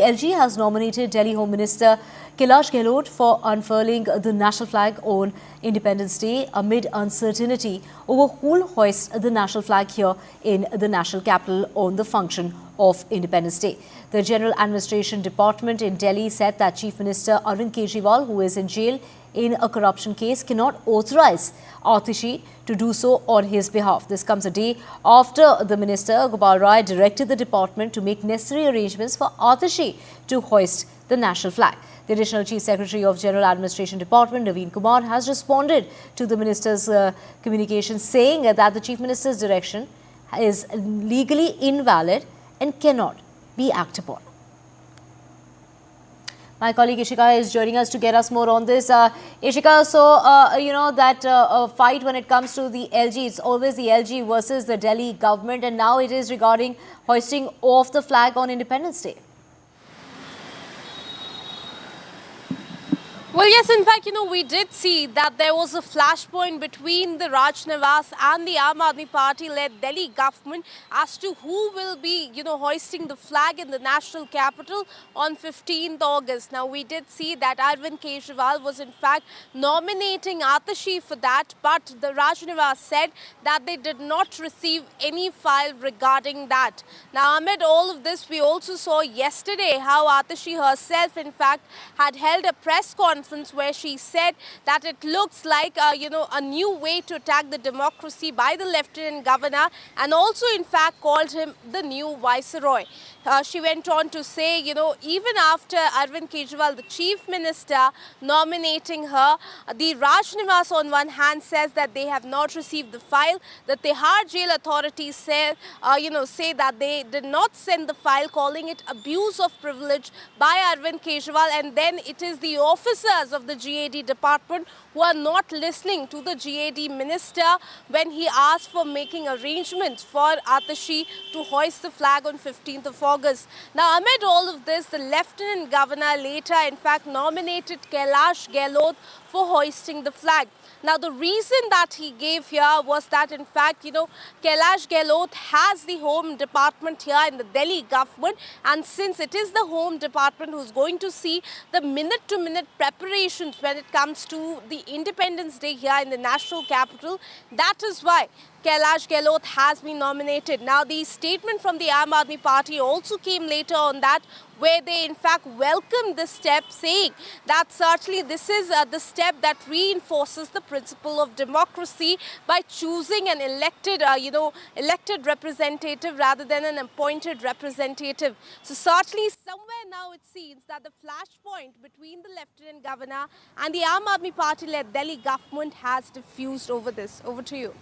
LG has nominated Delhi Home Minister Kailash Gehlot for unfurling the national flag on Independence Day amid uncertainty over who will hoist the national flag here in the national capital on the function of Independence Day. The General Administration Department in Delhi said that Chief Minister Arvind Kejriwal, who is in jail in a corruption case, cannot authorize Atishi to do so on his behalf. This comes a day after the Minister Gopal Rai directed the department to make necessary arrangements for Atishi to hoist the national flag. The Additional Chief Secretary of General Administration Department, Naveen Kumar, has responded to the Minister's communication, saying that the Chief Minister's direction is legally invalid and cannot be acted upon. My colleague Ishika is joining us to get us more on this. Ishika, so you know that fight when it comes to the LG, it's always the LG versus the Delhi government, and now it is regarding hoisting off the flag on Independence Day. Well, yes, in fact, we did see that there was a flashpoint between the Raj Niwas and the Aam Aadmi Party-led Delhi government as to who will be, hoisting the flag in the national capital on 15th August. Now, we did see that Arvind Kejriwal was, in fact, nominating Atishi for that, but the Raj Niwas said that they did not receive any file regarding that. Now, amid all of this, we also saw yesterday how Atishi herself, in fact, had held a press conference where she said that it looks like, a new way to attack the democracy by the Lieutenant Governor, and also, in fact, called him the new Viceroy. She went on to say, even after Arvind Kejriwal, the Chief Minister, nominating her, the Raj Niwas on one hand says that they have not received the file. The Tihar jail authorities say that they did not send the file, calling it abuse of privilege by Arvind Kejriwal, and then it is the officers of the GAD department who are not listening to the GAD minister when he asked for making arrangements for Atishi to hoist the flag on 15th of August. Now, amid all of this, the Lieutenant Governor later, in fact, nominated Kailash Gehlot for hoisting the flag. Now, the reason that he gave here was that, in fact, Kailash Gehlot has the Home Department here in the Delhi government, and since it is the Home Department who's going to see the minute-to-minute preparations when it comes to the Independence Day here in the national capital, that is why Kailash Gehlot has been nominated. Now, the statement from the Aam Aadmi Party also came later on that, where they in fact welcomed this step, saying that certainly this is the step that reinforces the principle of democracy by choosing an elected, elected representative rather than an appointed representative. So certainly somewhere now it seems that the flashpoint between the Lieutenant Governor and the Aam Aadmi Party-led Delhi government has diffused over this. Over to you.